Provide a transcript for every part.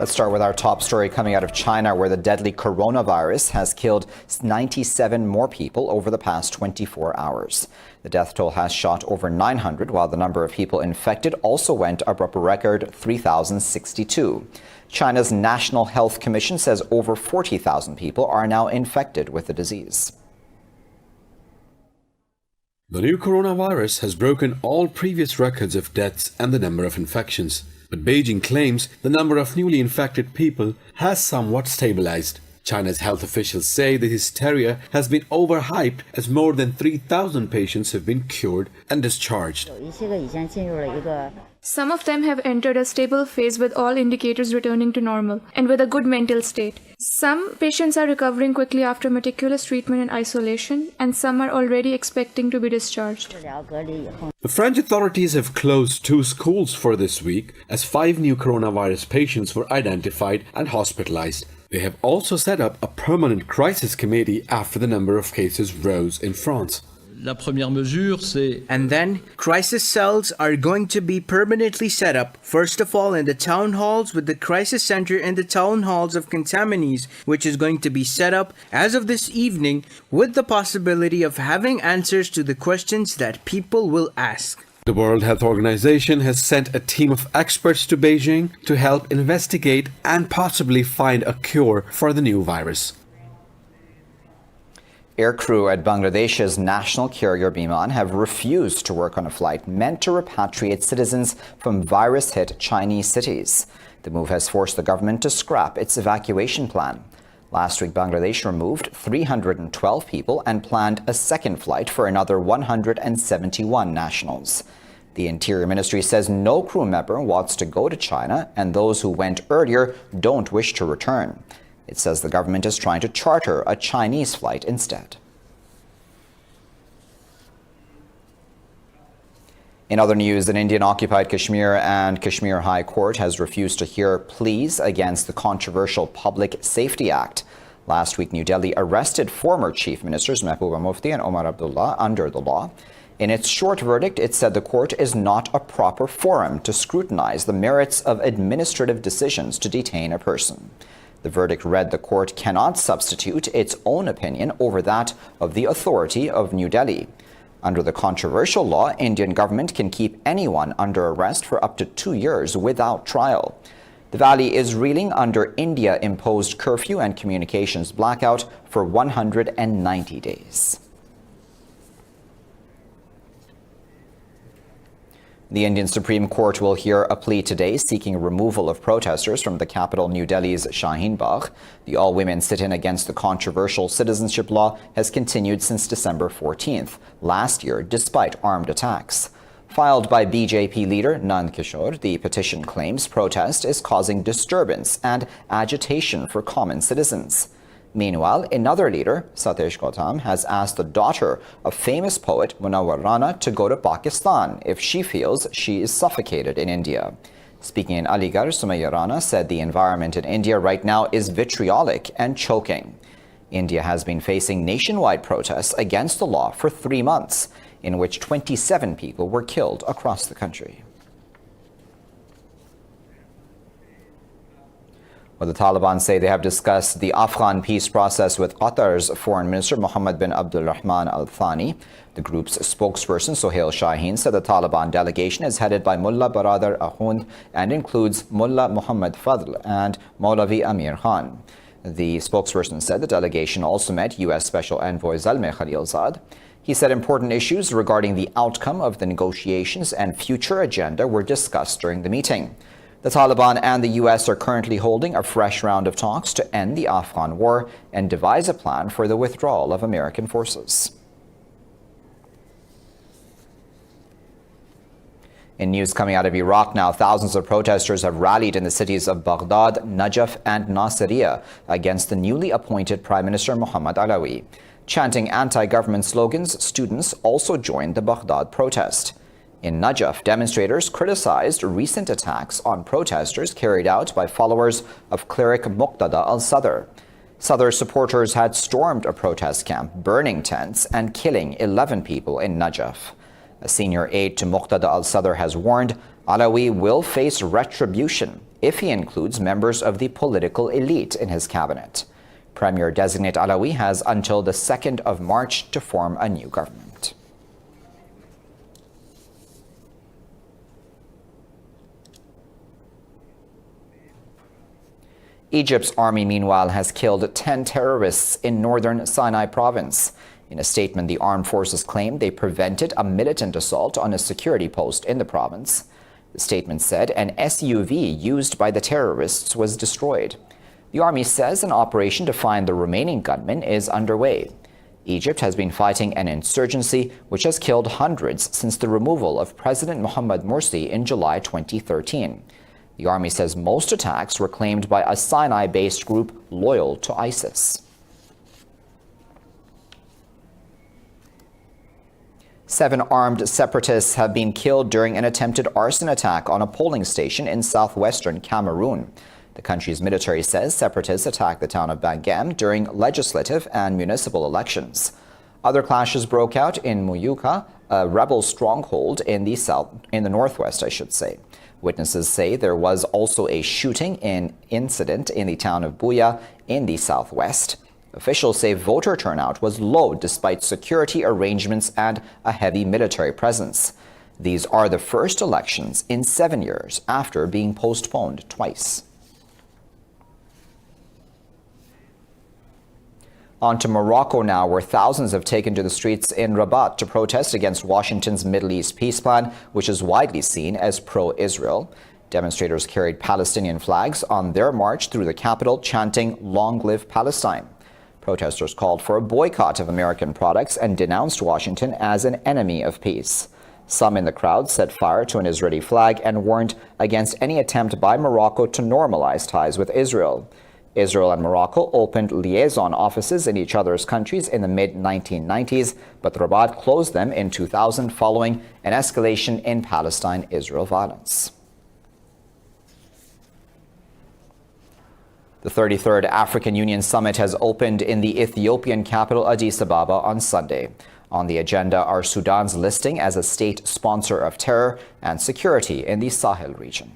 Let's start with our top story coming out of China, where the deadly coronavirus has killed 97 more people over the past 24 hours. The death toll has shot over 900, while the number of people infected also went up a record 3,062. China's National Health Commission says over 40,000 people are now infected with the disease. The new coronavirus has broken all previous records of deaths and the number of infections. But Beijing claims the number of newly infected people has somewhat stabilized. China's health officials say the hysteria has been overhyped as more than 3,000 patients have been cured and discharged. Some of them have entered a stable phase with all indicators returning to normal and with a good mental state. Some patients are recovering quickly after meticulous treatment and isolation, and some are already expecting to be discharged. The French authorities have closed 2 schools for this week as 5 new coronavirus patients were identified and hospitalized. They have also set up a permanent crisis committee after the number of cases rose in France. And then, crisis cells are going to be permanently set up, first of all in the town halls with the crisis center in the town halls of contaminates, which is going to be set up as of this evening with the possibility of having answers to the questions that people will ask. The World Health Organization has sent a team of experts to Beijing to help investigate and possibly find a cure for the new virus. Aircrew at Bangladesh's national carrier Biman have refused to work on a flight meant to repatriate citizens from virus-hit Chinese cities. The move has forced the government to scrap its evacuation plan. Last week, Bangladesh removed 312 people and planned a second flight for another 171 nationals. The Interior Ministry says no crew member wants to go to China, and those who went earlier don't wish to return. It says the government is trying to charter a Chinese flight instead. In other news, an Indian-occupied Kashmir and Kashmir High Court has refused to hear pleas against the controversial Public Safety Act. Last week, New Delhi arrested former Chief Ministers Mehbooba Mufti and Omar Abdullah under the law. In its short verdict, it said the court is not a proper forum to scrutinize the merits of administrative decisions to detain a person. The verdict read the court cannot substitute its own opinion over that of the authority of New Delhi. Under the controversial law, Indian government can keep anyone under arrest for up to 2 years without trial. The valley is reeling under India-imposed curfew and communications blackout for 190 days. The Indian Supreme Court will hear a plea today seeking removal of protesters from the capital New Delhi's Shaheen Bagh. The all-women sit-in against the controversial citizenship law has continued since December 14th, last year, despite armed attacks. Filed by BJP leader Nand Kishore, the petition claims protest is causing disturbance and agitation for common citizens. Meanwhile, another leader, Satish Gautam, has asked the daughter of famous poet Munawwar Rana to go to Pakistan if she feels she is suffocated in India. Speaking in Aligarh, Sumaya Rana said the environment in India right now is vitriolic and choking. India has been facing nationwide protests against the law for 3 months, in which 27 people were killed across the country. Well, the Taliban say they have discussed the Afghan peace process with Qatar's Foreign Minister Mohammed bin Abdulrahman Al Thani. The group's spokesperson Sohail Shaheen said the Taliban delegation is headed by Mullah Baradar Ahund and includes Mullah Muhammad Fadl and Maulavi Amir Khan. The spokesperson said the delegation also met U.S. Special Envoy Zalmay Khalilzad. He said important issues regarding the outcome of the negotiations and future agenda were discussed during the meeting. The Taliban and the U.S. are currently holding a fresh round of talks to end the Afghan war and devise a plan for the withdrawal of American forces. In news coming out of Iraq now, thousands of protesters have rallied in the cities of Baghdad, Najaf, and Nasiriyah against the newly appointed Prime Minister Muhammad Alawi. Chanting anti-government slogans, students also joined the Baghdad protest. In Najaf, demonstrators criticized recent attacks on protesters carried out by followers of cleric Muqtada al-Sadr. Sadr supporters had stormed a protest camp, burning tents and killing 11 people in Najaf. A senior aide to Muqtada al-Sadr has warned Alawi will face retribution if he includes members of the political elite in his cabinet. Premier-designate Alawi has until the 2nd of March to form a new government. Egypt's army, meanwhile, has killed 10 terrorists in northern Sinai province. In a statement, the armed forces claimed they prevented a militant assault on a security post in the province. The statement said an SUV used by the terrorists was destroyed. The army says an operation to find the remaining gunmen is underway. Egypt has been fighting an insurgency which has killed hundreds since the removal of President Mohamed Morsi in July 2013. The army says most attacks were claimed by a Sinai-based group loyal to ISIS. 7 armed separatists have been killed during an attempted arson attack on a polling station in southwestern Cameroon. The country's military says separatists attacked the town of Bangam during legislative and municipal elections. Other clashes broke out in Muyuka, a rebel stronghold in the northwest, I should say. Witnesses say there was also a shooting incident in the town of Buya in the southwest. Officials say voter turnout was low despite security arrangements and a heavy military presence. These are the first elections in 7 years after being postponed twice. On to Morocco now, where thousands have taken to the streets in Rabat to protest against Washington's Middle East peace plan, which is widely seen as pro-Israel. Demonstrators carried Palestinian flags on their march through the capital, chanting, "Long live Palestine." Protesters called for a boycott of American products and denounced Washington as an enemy of peace. Some in the crowd set fire to an Israeli flag and warned against any attempt by Morocco to normalize ties with Israel. Israel and Morocco opened liaison offices in each other's countries in the mid-1990s, but Rabat closed them in 2000 following an escalation in Palestine-Israel violence. The 33rd African Union Summit has opened in the Ethiopian capital Addis Ababa on Sunday. On the agenda are Sudan's listing as a state sponsor of terror and security in the Sahel region.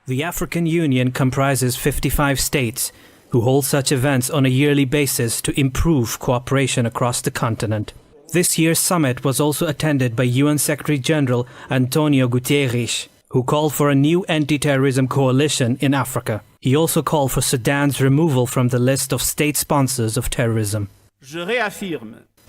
The African Union comprises 55 states who hold such events on a yearly basis to improve cooperation across the continent. This year's summit was also attended by UN Secretary General Antonio Guterres, who called for a new anti-terrorism coalition in Africa. He also called for Sudan's removal from the list of state sponsors of terrorism.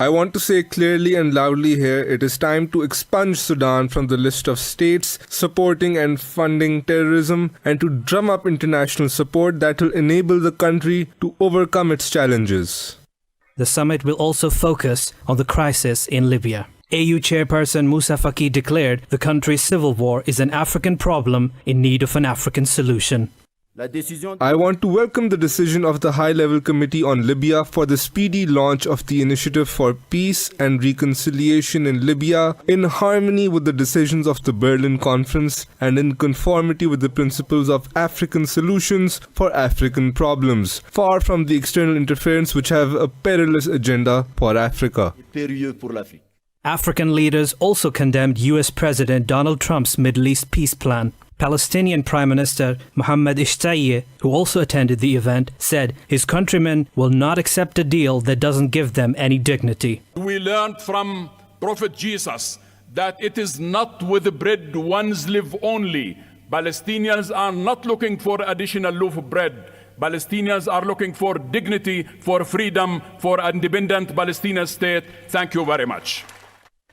I want to say clearly and loudly here, it is time to expunge Sudan from the list of states supporting and funding terrorism and to drum up international support that will enable the country to overcome its challenges. The summit will also focus on the crisis in Libya. AU chairperson Moussa Faki declared the country's civil war is an African problem in need of an African solution. I want to welcome the decision of the High-Level Committee on Libya for the speedy launch of the Initiative for Peace and Reconciliation in Libya in harmony with the decisions of the Berlin Conference and in conformity with the principles of African solutions for African problems, far from the external interference which have a perilous agenda for Africa. African leaders also condemned US President Donald Trump's Middle East peace plan. Palestinian Prime Minister Mohammed Ishtaye, who also attended the event, said his countrymen will not accept a deal that doesn't give them any dignity. We learned from Prophet Jesus that it is not with bread ones live only. Palestinians are not looking for additional loaf of bread. Palestinians are looking for dignity, for freedom, for an independent Palestinian state. Thank you very much.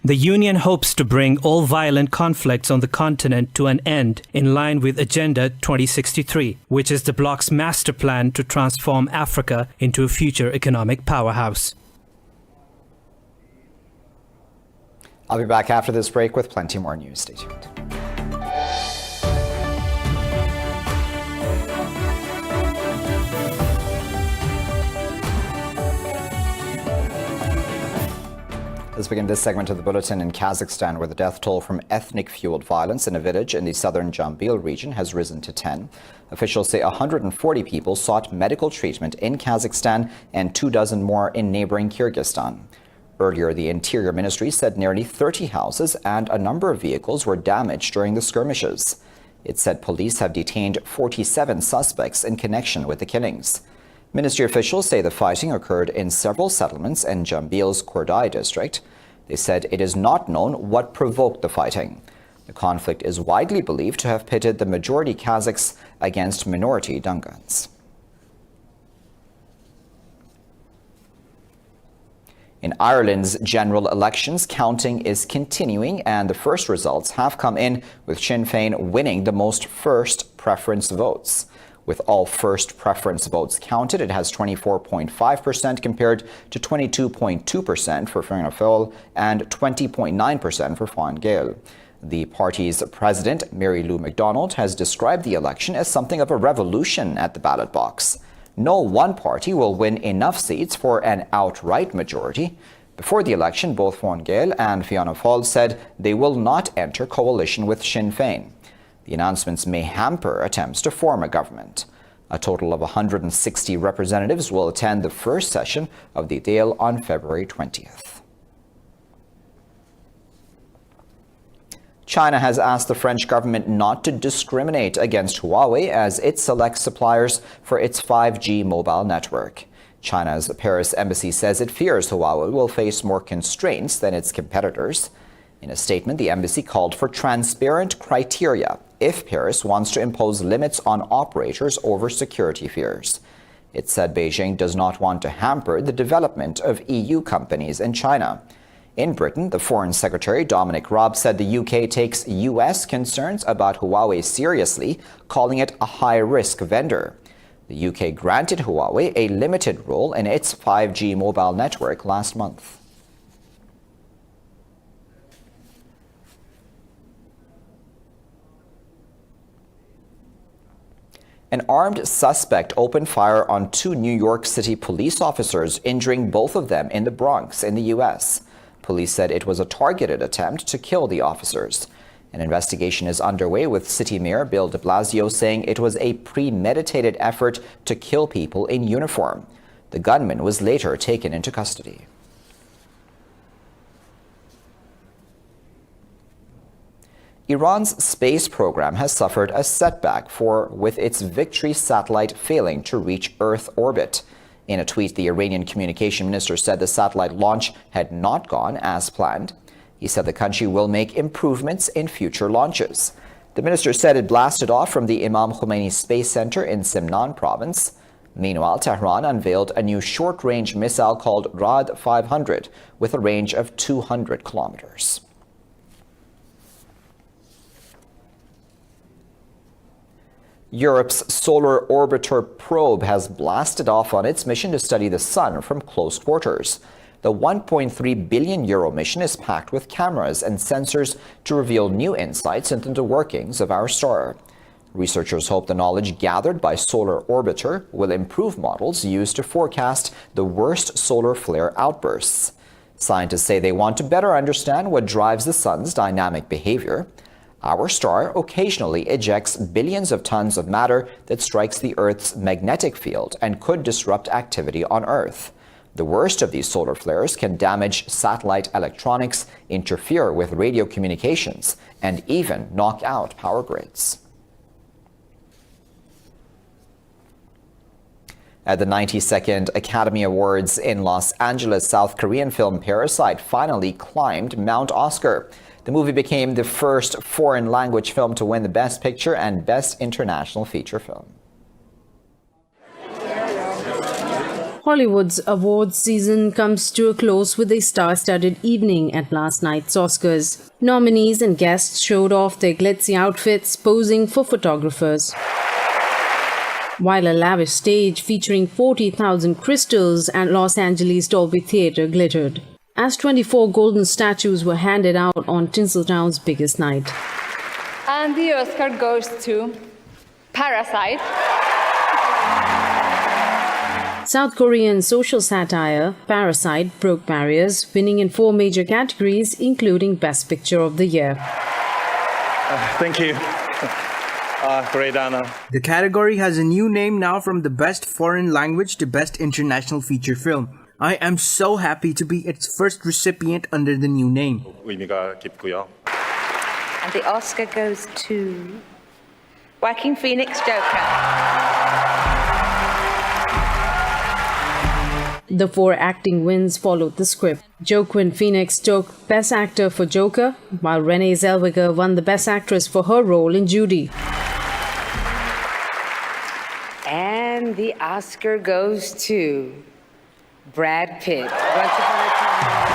The Union hopes to bring all violent conflicts on the continent to an end in line with Agenda 2063, which is the bloc's master plan to transform Africa into a future economic powerhouse. I'll be back after this break with plenty more news. Stay tuned. Let's begin this segment of the Bulletin in Kazakhstan, where the death toll from ethnic-fueled violence in a village in the southern Jambil region has risen to 10. Officials say 140 people sought medical treatment in Kazakhstan and 24 more in neighboring Kyrgyzstan. Earlier, the Interior Ministry said nearly 30 houses and a number of vehicles were damaged during the skirmishes. It said police have detained 47 suspects in connection with the killings. Ministry officials say the fighting occurred in several settlements in Jambil's Kordai district. They said it is not known what provoked the fighting. The conflict is widely believed to have pitted the majority Kazakhs against minority Dungans. In Ireland's general elections, counting is continuing and the first results have come in with Sinn Féin winning the most first preference votes. With all first preference votes counted, it has 24.5% compared to 22.2% for Fianna Fáil and 20.9% for Fine Gael. The party's president, Mary Lou MacDonald, has described the election as something of a revolution at the ballot box. No one party will win enough seats for an outright majority. Before the election, both Fine Gael and Fianna Fáil said they will not enter coalition with Sinn Féin. The announcements may hamper attempts to form a government. A total of 160 representatives will attend the first session of the Dáil on February 20th. China has asked the French government not to discriminate against Huawei as it selects suppliers for its 5G mobile network. China's Paris embassy says it fears Huawei will face more constraints than its competitors. In a statement, the embassy called for transparent criteria if Paris wants to impose limits on operators over security fears. It said Beijing does not want to hamper the development of EU companies in China. In Britain, the Foreign Secretary Dominic Raab said the UK takes US concerns about Huawei seriously, calling it a high-risk vendor. The UK granted Huawei a limited role in its 5G mobile network last month. An armed suspect opened fire on 2 New York City police officers, injuring both of them in the Bronx in the U.S. Police said it was a targeted attempt to kill the officers. An investigation is underway with City Mayor Bill de Blasio saying it was a premeditated effort to kill people in uniform. The gunman was later taken into custody. Iran's space program has suffered a setback with its Victory satellite failing to reach Earth orbit. In a tweet, the Iranian communication minister said the satellite launch had not gone as planned. He said the country will make improvements in future launches. The minister said it blasted off from the Imam Khomeini Space Center in Semnan province. Meanwhile, Tehran unveiled a new short-range missile called Rad 500 with a range of 200 kilometers. Europe's Solar Orbiter probe has blasted off on its mission to study the sun from close quarters. The €1.3 billion mission is packed with cameras and sensors to reveal new insights into the workings of our star. Researchers hope the knowledge gathered by Solar Orbiter will improve models used to forecast the worst solar flare outbursts. Scientists say they want to better understand what drives the sun's dynamic behavior. Our star occasionally ejects billions of tons of matter that strikes the Earth's magnetic field and could disrupt activity on Earth. The worst of these solar flares can damage satellite electronics, interfere with radio communications, and even knock out power grids. At the 92nd Academy Awards in Los Angeles, South Korean film Parasite finally climbed Mount Oscar. The movie became the first foreign language film to win the Best Picture and Best International Feature Film. Hollywood's awards season comes to a close with a star-studded evening at last night's Oscars. Nominees and guests showed off their glitzy outfits, posing for photographers. While a lavish stage featuring 40,000 crystals at Los Angeles Dolby Theatre glittered, as 24 golden statues were handed out on Tinseltown's biggest night. And the Oscar goes to Parasite. South Korean social satire, Parasite broke barriers, winning in 4 major categories, including Best Picture of the Year. Thank you. Great honor. The category has a new name now, from the Best Foreign Language to Best International Feature Film. I am so happy to be its first recipient under the new name. 의미가 깊고요. And the Oscar goes to Joaquin Phoenix, Joker. The 4 acting wins followed the script. Joaquin Phoenix took Best Actor for Joker, while Renee Zellweger won the Best Actress for her role in Judy. And the Oscar goes to Brad Pitt. Once upon a time.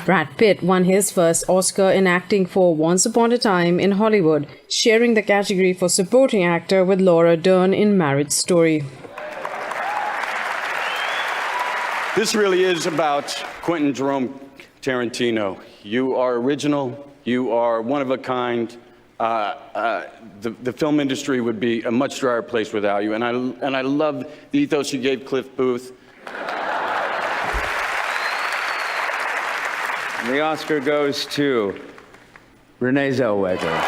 Brad Pitt won his first Oscar in acting for Once Upon a Time in Hollywood, sharing the category for supporting actor with Laura Dern in Marriage Story. This really is about Quentin Jerome Tarantino. You are original. You are one of a kind. The film industry would be a much drier place without you. And I love the ethos you gave Cliff Booth. The Oscar goes to Renee Zellweger.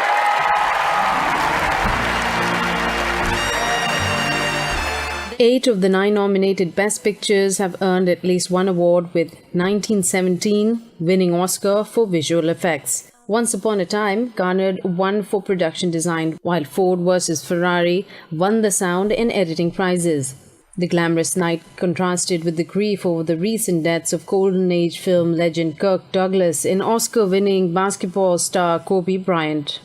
8 of the 9 nominated Best Pictures have earned at least one award, with 1917 winning Oscar for visual effects. Once Upon a Time garnered 1 for production design, while Ford vs. Ferrari won the sound and editing prizes. The glamorous night contrasted with the grief over the recent deaths of Golden Age film legend Kirk Douglas and Oscar-winning basketball star Kobe Bryant.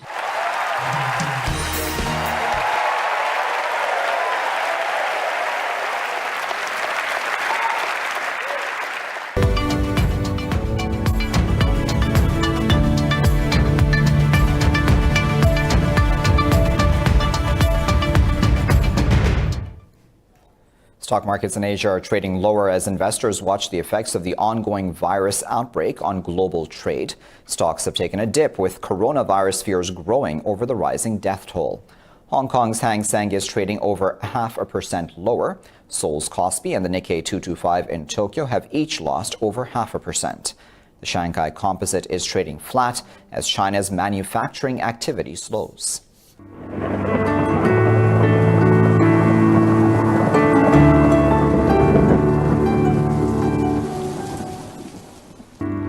Stock markets in Asia are trading lower as investors watch the effects of the ongoing virus outbreak on global trade. Stocks have taken a dip, with coronavirus fears growing over the rising death toll. Hong Kong's Hang Seng is trading over 0.5% lower. Seoul's Kospi and the Nikkei 225 in Tokyo have each lost over 0.5%. The Shanghai Composite is trading flat as China's manufacturing activity slows.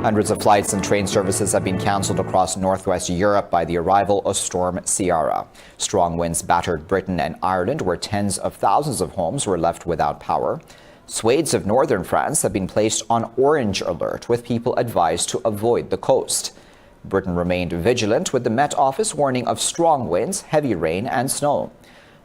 Hundreds of flights and train services have been cancelled across northwest Europe by the arrival of Storm Ciara. Strong winds battered Britain and Ireland, where tens of thousands of homes were left without power. Swathes of northern France have been placed on orange alert, with people advised to avoid the coast. Britain remained vigilant, with the Met Office warning of strong winds, heavy rain and snow.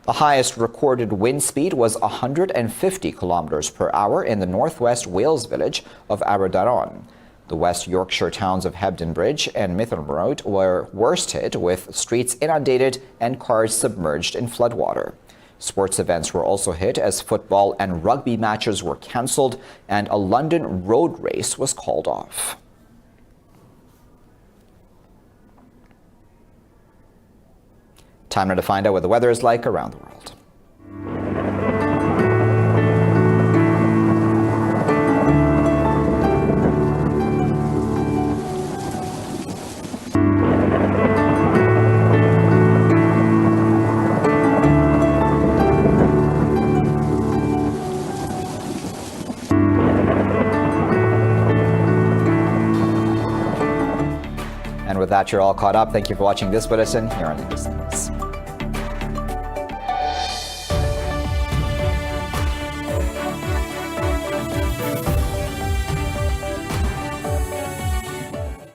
The highest recorded wind speed was 150 kilometers per hour in the northwest Wales village of Aberdaron. The West Yorkshire towns of Hebden Bridge and Mithenroyd were worst hit, with streets inundated and cars submerged in floodwater. Sports events were also hit as football and rugby matches were cancelled and a London road race was called off. Time now to find out what the weather is like around the world. And with that, you're all caught up. Thank you for watching this bulletin here on Indus.